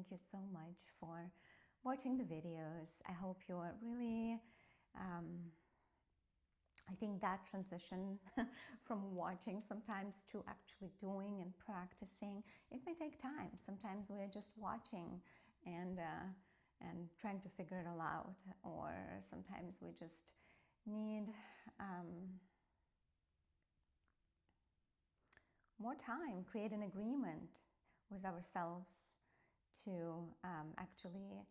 thank you so much for watching the videos. I hope you're really, I think that transition from watching sometimes to actually doing and practicing, it may take time. Sometimes we're just watching and trying to figure it all out, or sometimes we just need more time, create an agreement with ourselves to actually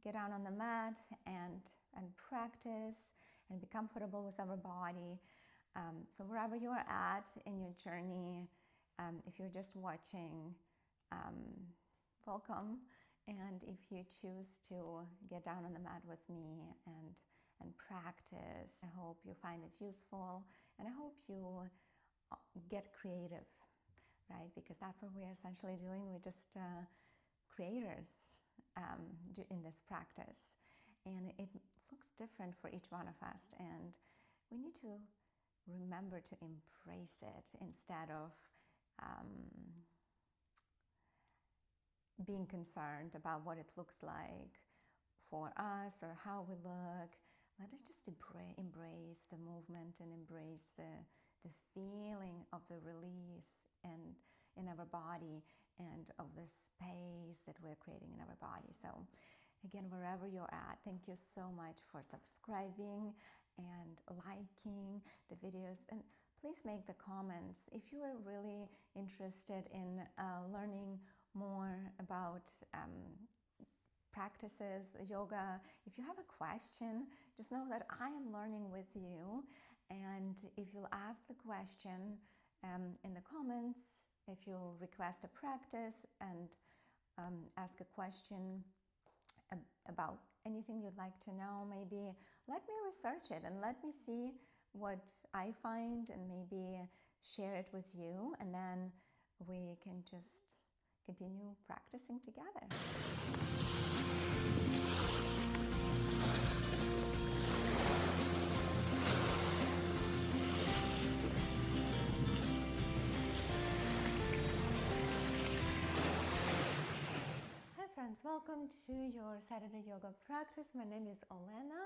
get down on the mat and practice and be comfortable with our body. So wherever you are at in your journey, if you're just watching, welcome. And if you choose to get down on the mat with me and practice, I hope you find it useful, and I hope you get creative, right? Because that's what we're essentially doing. We're just creators in this practice, and it looks different for each one of us, and we need to remember to embrace it instead of being concerned about what it looks like for us or how we look. Let us just embrace the movement and embrace the feeling of the release and in our body, and of the space that we're creating in our body. So again, wherever you're at, thank you so much for subscribing and liking the videos, and please make the comments if you are really interested in learning more about practices, yoga. If you have a question, just know that I am learning with you, and if you'll ask the question in the comments, if you'll request a practice and ask a question about anything you'd like to know, maybe let me research it and let me see what I find and maybe share it with you, and then we can just continue practicing together. Friends, welcome to your Saturday yoga practice. My name is Olena,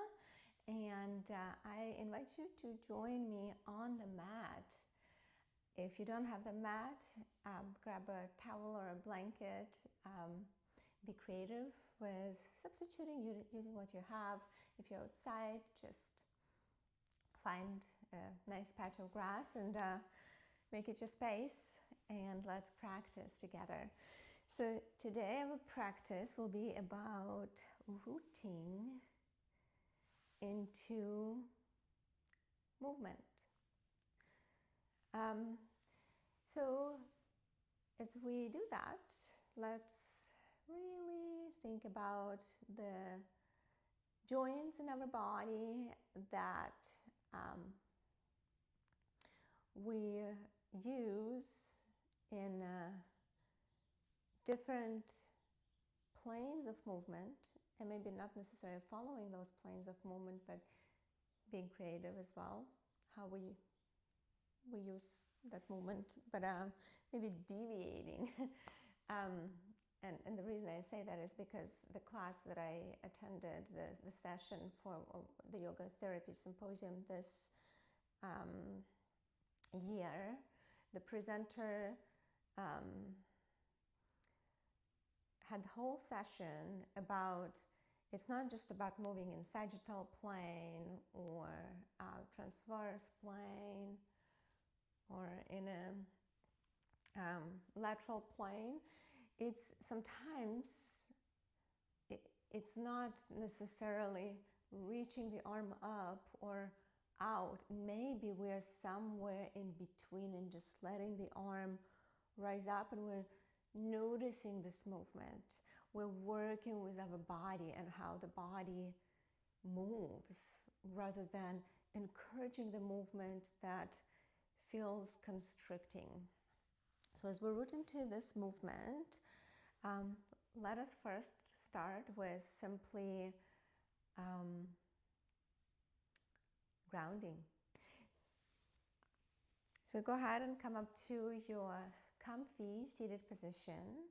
and I invite you to join me on the mat. If you don't have the mat, grab a towel or a blanket. Be creative with substituting using what you have. If you're outside, just find a nice patch of grass and make it your space, and let's practice together. So today our practice will be about rooting into movement. So as we do that, let's really think about the joints in our body that we use in different planes of movement, and maybe not necessarily following those planes of movement, but being creative as well, how we use that movement, but maybe deviating. And the reason I say that is because the class that I attended, the session for the Yoga Therapy Symposium this year, the presenter had the whole session about, it's not just about moving in sagittal plane or transverse plane or in a lateral plane. It's sometimes it's not necessarily reaching the arm up or out. Maybe we're somewhere in between and just letting the arm rise up, and we're noticing this movement. We're working with our body and how the body moves, rather than encouraging the movement that feels constricting. So as we're rooting to this movement, let us first start with simply grounding. So go ahead and come up to your comfy seated position.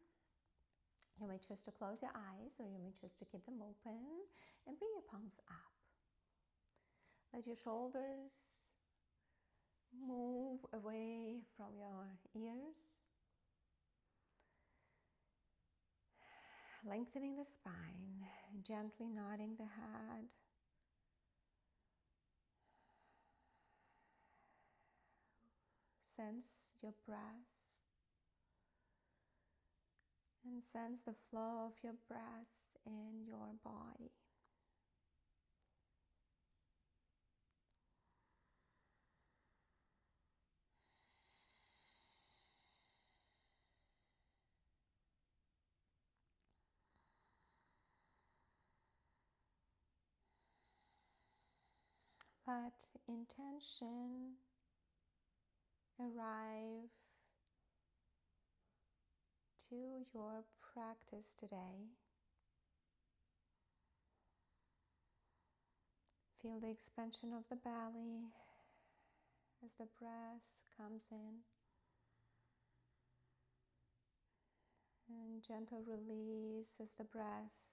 You may choose to close your eyes or you may choose to keep them open and bring your palms up. Let your shoulders move away from your ears, lengthening the spine, gently nodding the head. Sense your breath and sense the flow of your breath in your body. Let intention arrive to your practice today. Feel the expansion of the belly as the breath comes in, and gentle release as the breath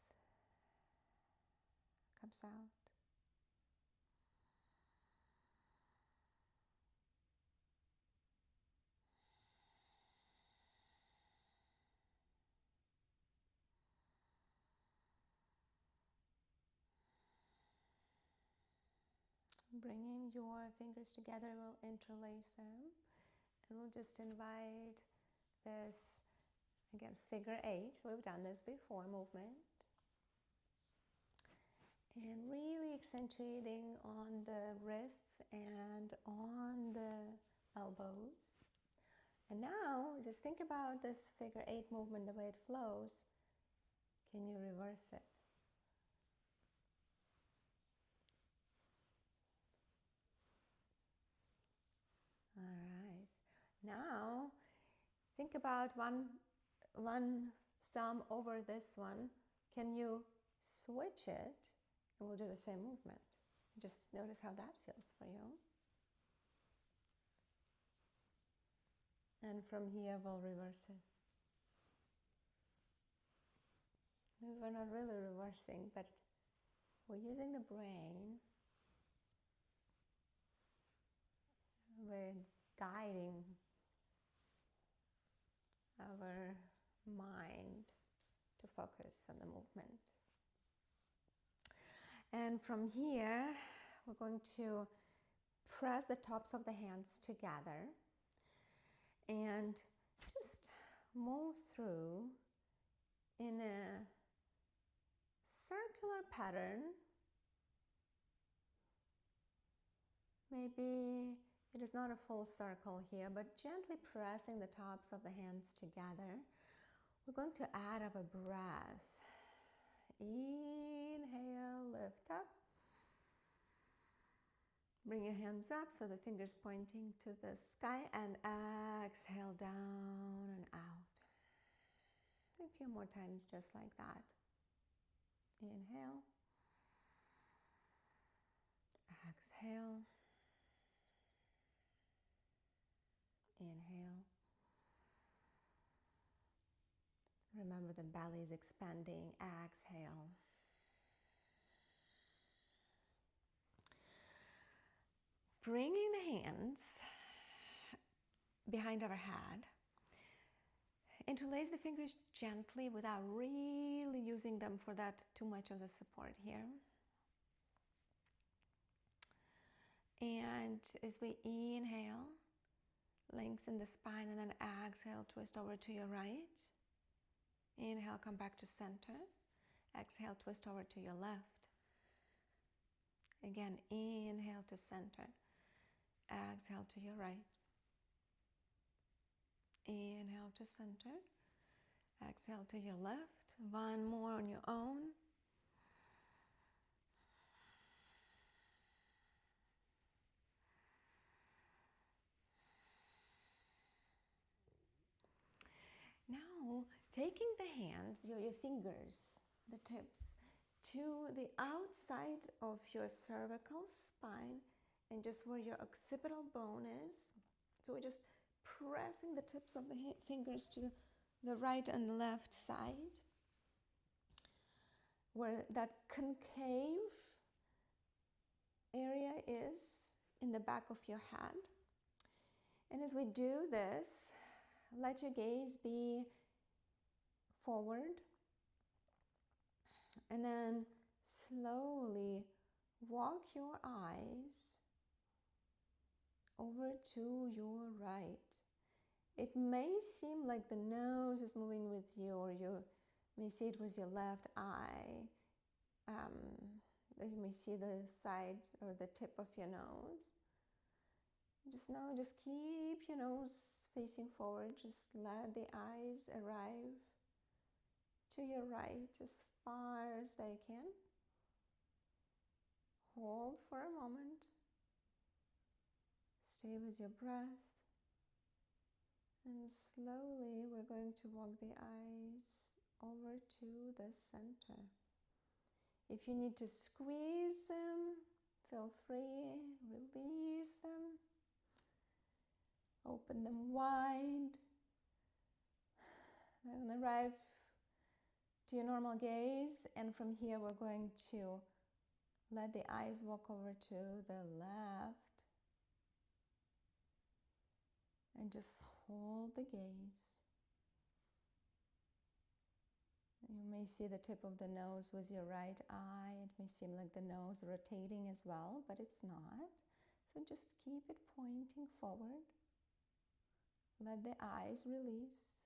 comes out. Bringing your fingers together, we'll interlace them, and we'll just invite this, again, figure 8. We've done this before, movement. And really accentuating on the wrists and on the elbows. And now, just think about this figure 8 movement, the way it flows. Can you reverse it? All right. Now, think about one thumb over this one. Can you switch it? And we'll do the same movement. Just notice how that feels for you. And from here, we'll reverse it. Maybe we're not really reversing, but we're using the brain. We're guiding our mind to focus on the movement. And from here, we're going to press the tops of the hands together and just move through in a circular pattern. Maybe it is not a full circle here, but gently pressing the tops of the hands together. We're going to add our breath. Inhale, lift up. Bring your hands up so the fingers pointing to the sky, and exhale down and out. A few more times just like that. Inhale. Exhale. Inhale. Remember the belly is expanding. Exhale. Bringing the hands behind our head. Interlace the fingers gently without really using them for that too much of the support here. And as we inhale, lengthen the spine, and then exhale, twist over to your right. Inhale, come back to center. Exhale, twist over to your left. Again, inhale to center. Exhale to your right. Inhale to center. Exhale to your left. One more on your own. Now, taking the hands, your fingers, the tips, to the outside of your cervical spine and just where your occipital bone is. So we're just pressing the tips of the fingers to the right and left side. where that concave area is in the back of your head. And as we do this, let your gaze be forward, and then slowly walk your eyes over to your right. It may seem like the nose is moving with you, or you may see it with your left eye. You may see the side or the tip of your nose. Just keep your nose facing forward. Just let the eyes arrive to your right as far as they can. Hold for a moment. Stay with your breath. And slowly we're going to walk the eyes over to the center. If you need to squeeze them, feel free. Release them. Open them wide. Then arrive to your normal gaze, and from here we're going to let the eyes walk over to the left and just hold the gaze. You may see the tip of the nose with your right eye. It may seem like the nose rotating as well, but it's not. So just keep it pointing forward. Let the eyes release.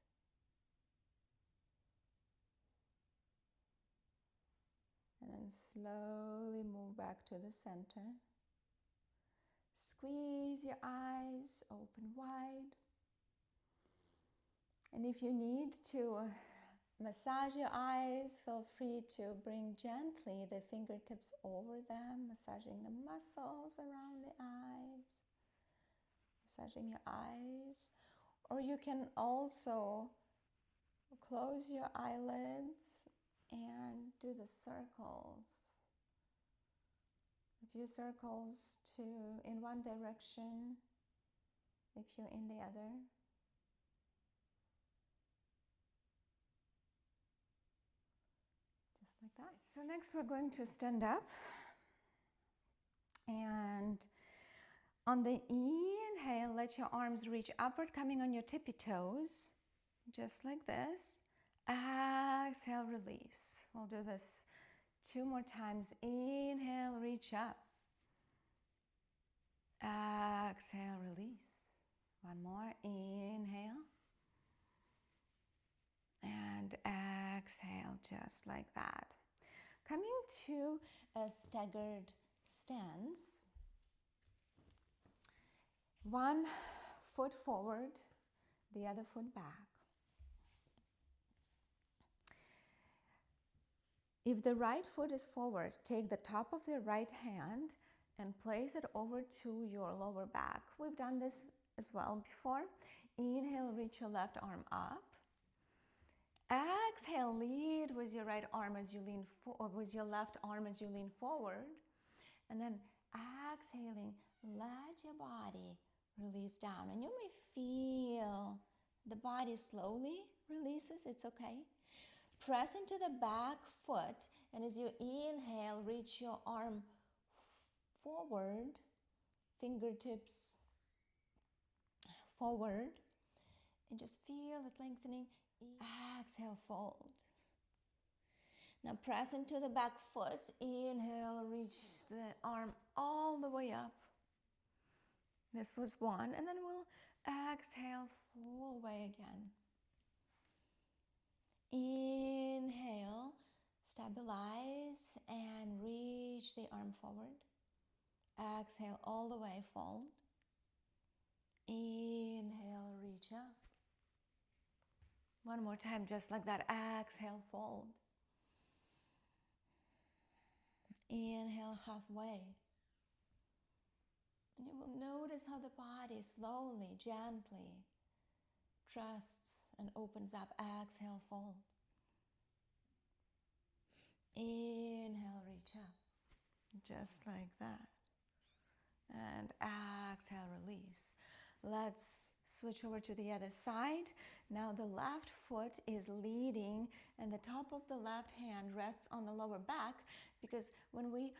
And then slowly move back to the center. Squeeze your eyes open wide. And if you need to massage your eyes, feel free to bring gently the fingertips over them, massaging the muscles around the eyes, massaging your eyes. Or you can also close your eyelids and do the circles. A few circles in one direction, if you're in the other. Just like that. So next we're going to stand up. And on the inhale, let your arms reach upward, coming on your tippy toes, just like this. Exhale, release. We'll do this 2 more times. Inhale, reach up. Exhale, release. 1 more. Inhale. And exhale, just like that. Coming to a staggered stance. 1 foot forward, the other foot back. If the right foot is forward, take the top of the right hand and place it over to your lower back. We've done this as well before. Inhale, reach your left arm up. Exhale, lead with your right arm as you lean with your left arm as you lean forward. And then exhaling, let your body release down. And you may feel the body slowly releases. It's okay. Press into the back foot, and as you inhale, reach your arm forward, fingertips forward, and just feel it lengthening. Exhale, fold. Now press into the back foot. Inhale, reach the arm all the way up. This was 1, and then we'll exhale full way again. Inhale, stabilize and reach the arm forward. Exhale all the way, fold. Inhale, reach up. 1 more time, just like that. Exhale, fold. Inhale, halfway. And you will notice how the body slowly, gently trusts and opens up. Exhale, fold. Inhale, reach up. Just like that. And exhale, release. Let's switch over to the other side. Now the left foot is leading and the top of the left hand rests on the lower back, because when we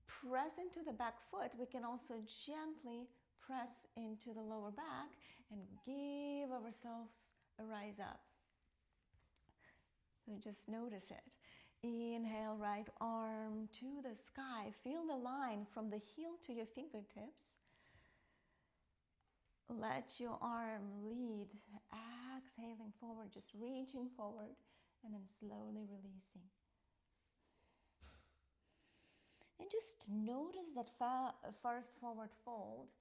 press into the back foot, we can also gently press into the lower back and give ourselves a rise up. So just notice it. Inhale, right arm to the sky. Feel the line from the heel to your fingertips. Let your arm lead, exhaling forward, just reaching forward and then slowly releasing. And just notice that first forward fold.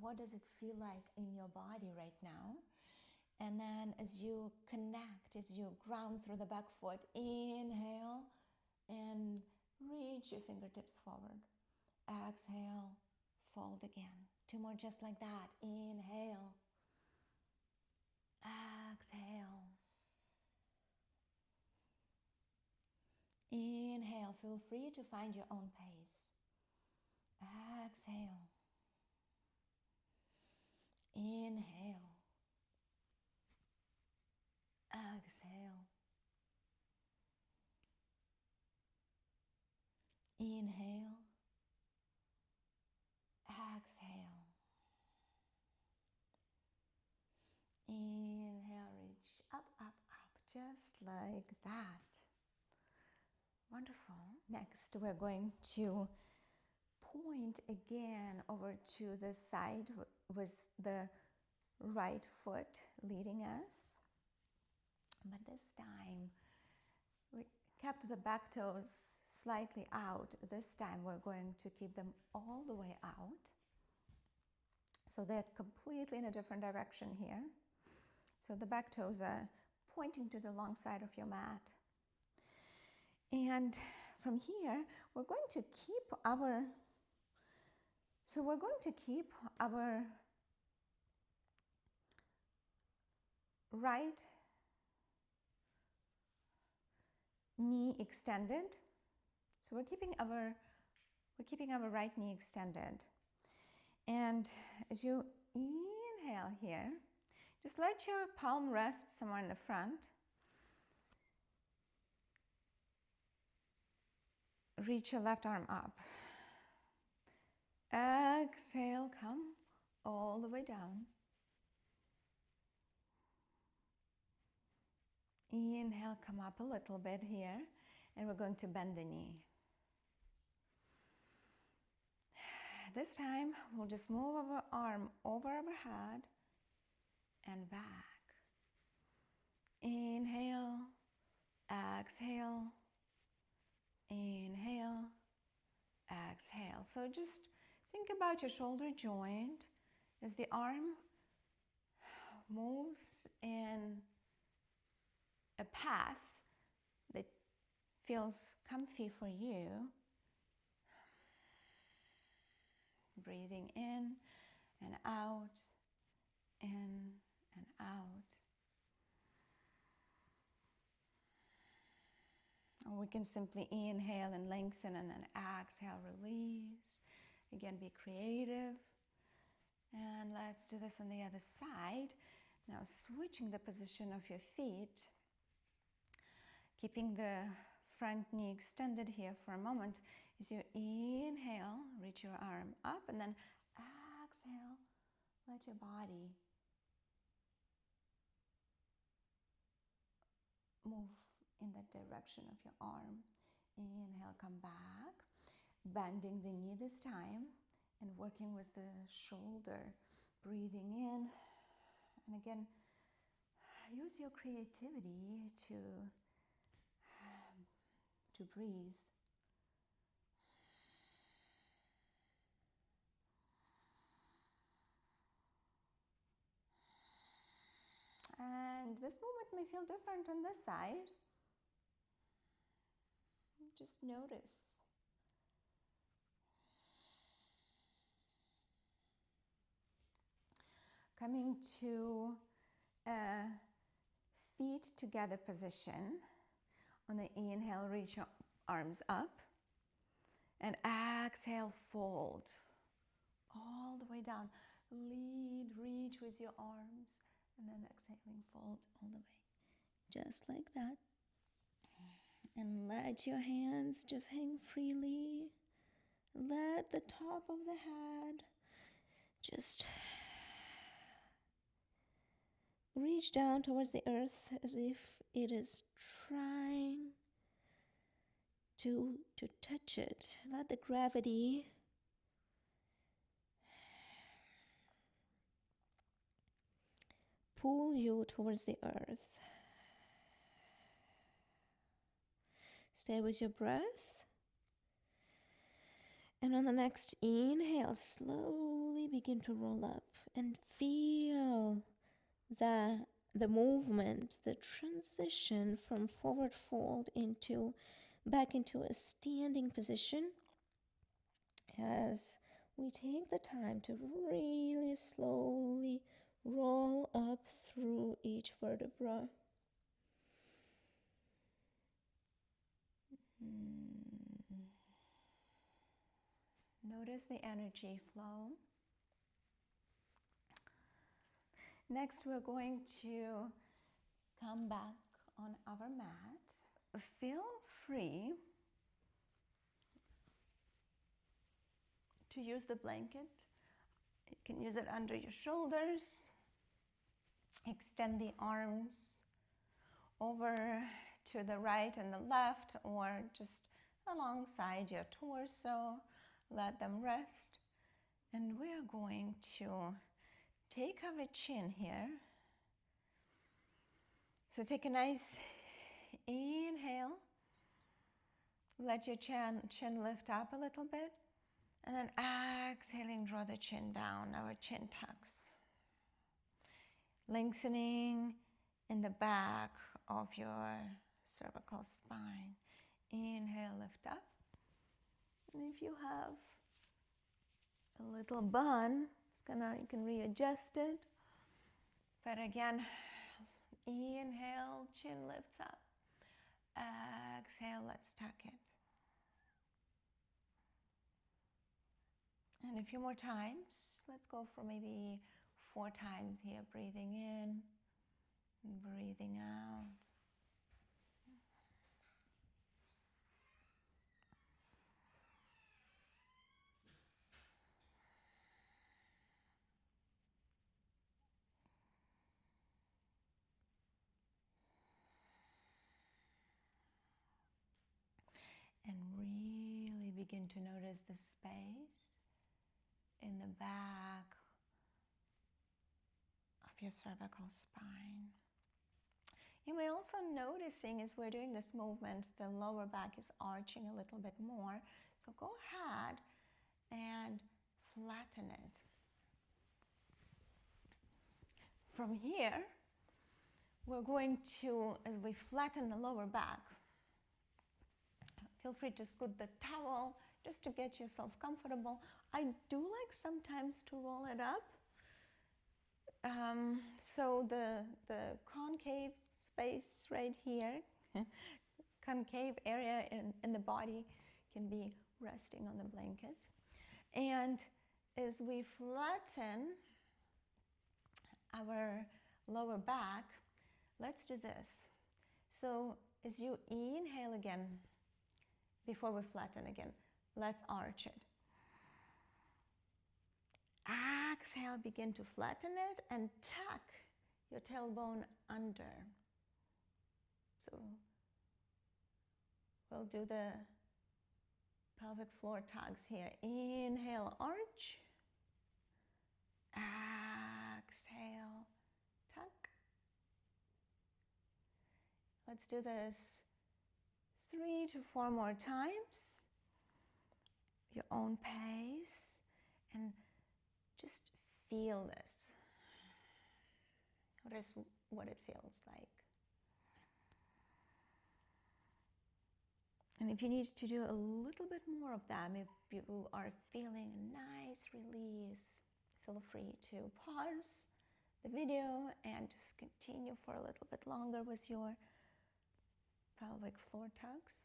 What does it feel like in your body right now? And then as you connect, as you ground through the back foot, inhale and reach your fingertips forward. Exhale, fold again. 2 more just like that. Inhale, exhale. Inhale, feel free to find your own pace. Exhale. Inhale. Exhale. Inhale. Exhale. Inhale, reach up, up, up, just like that. Wonderful. Next, we're going to point again over to the side with the right foot leading us. But this time, we kept the back toes slightly out. This time, we're going to keep them all the way out. So they're completely in a different direction here. So the back toes are pointing to the long side of your mat. And from here, we're going to keep our right knee extended. So we're keeping our right knee extended. And as you inhale here, just let your palm rest somewhere in the front. Reach your left arm up. Exhale, come all the way down. Inhale, come up a little bit here, and we're going to bend the knee. This time, we'll just move our arm over our head and back. Inhale, exhale, inhale, exhale. So just think about your shoulder joint as the arm moves in a path that feels comfy for you. Breathing in and out, in and out. Or we can simply inhale and lengthen and then exhale, release. Again, be creative. And let's do this on the other side. Now switching the position of your feet, keeping the front knee extended here for a moment. As you inhale, reach your arm up, and then exhale, let your body move in the direction of your arm. Inhale, come back, bending the knee this time and working with the shoulder, breathing in. And again, use your creativity to breathe. And this movement may feel different on this side. Just notice. Coming to a feet together position. On the inhale, reach your arms up. And exhale, fold all the way down. Lead, reach with your arms. And then exhaling, fold all the way. Just like that. And let your hands just hang freely. Let the top of the head just reach down towards the earth as if it is trying to touch it. Let the gravity pull you towards the earth. Stay with your breath. And on the next inhale, slowly begin to roll up and feel the movement, the transition from forward fold back into a standing position as we take the time to really slowly roll up through each vertebra. Notice the energy flow. Next, we're going to come back on our mat. Feel free to use the blanket. You can use it under your shoulders. Extend the arms over to the right and the left, or just alongside your torso. Let them rest. And we're going to take our chin here. So take a nice inhale. Let your chin lift up a little bit. And then exhaling, draw the chin down, our chin tucks. Lengthening in the back of your cervical spine. Inhale, lift up. And if you have a little bun, you can readjust it. But again, inhale, chin lifts up. Exhale, let's tuck it. And a few more times. Let's go for maybe 4 times here. Breathing in and breathing out. And really begin to notice the space in the back of your cervical spine. You may also noticing as we're doing this movement, the lower back is arching a little bit more. So go ahead and flatten it. From here, we're going to, as we flatten the lower back, feel free to scoot the towel just to get yourself comfortable. I do like sometimes to roll it up. So the concave space right here, concave area in the body can be resting on the blanket. And as we flatten our lower back, let's do this. So as you inhale again, before we flatten again, let's arch it. Exhale, begin to flatten it and tuck your tailbone under. So we'll do the pelvic floor tugs here. Inhale, arch. Exhale, tuck. Let's do this 3 to 4 more times. Your own pace. And just feel this. Notice what it feels like. And if you need to do a little bit more of them, if you are feeling a nice release, feel free to pause the video and just continue for a little bit longer with your pelvic floor tugs.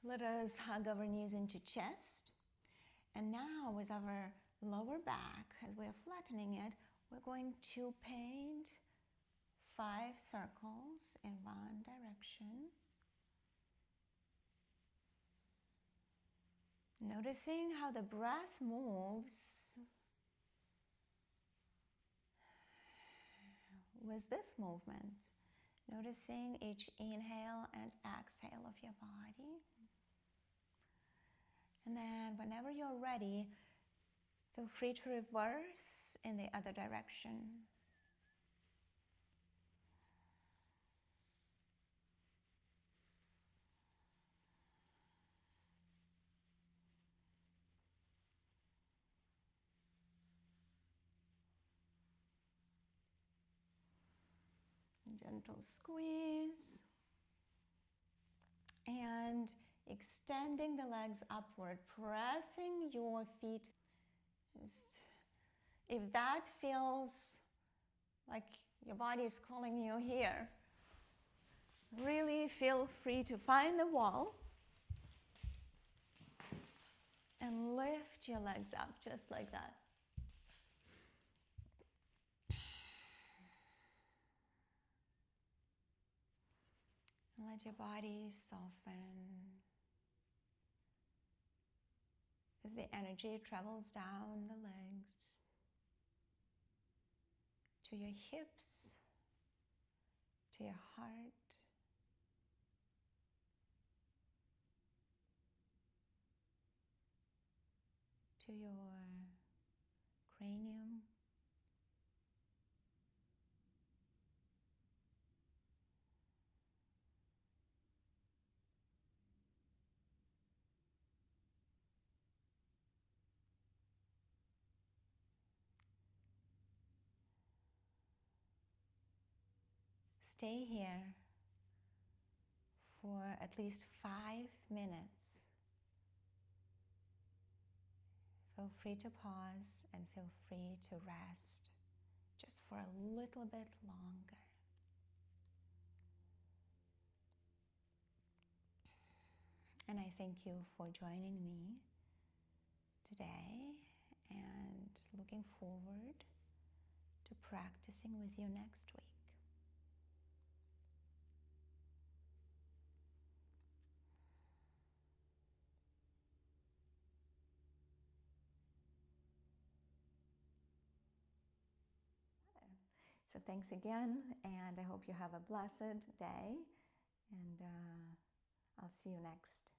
Let us hug our knees into chest. And now with our lower back, as we're flattening it, we're going to paint 5 circles in one direction. Noticing how the breath moves with this movement. Noticing each inhale and exhale of your body. And then whenever you're ready, feel free to reverse in the other direction. Gentle squeeze. And extending the legs upward, pressing your feet. If that feels like your body is calling you here, really feel free to find the wall and lift your legs up just like that. And let your body soften as the energy travels down the legs to your hips, to your heart, to your cranium. Stay here for at least 5 minutes. Feel free to pause and feel free to rest just for a little bit longer. And I thank you for joining me today and looking forward to practicing with you next week. So thanks again, and I hope you have a blessed day, and I'll see you next.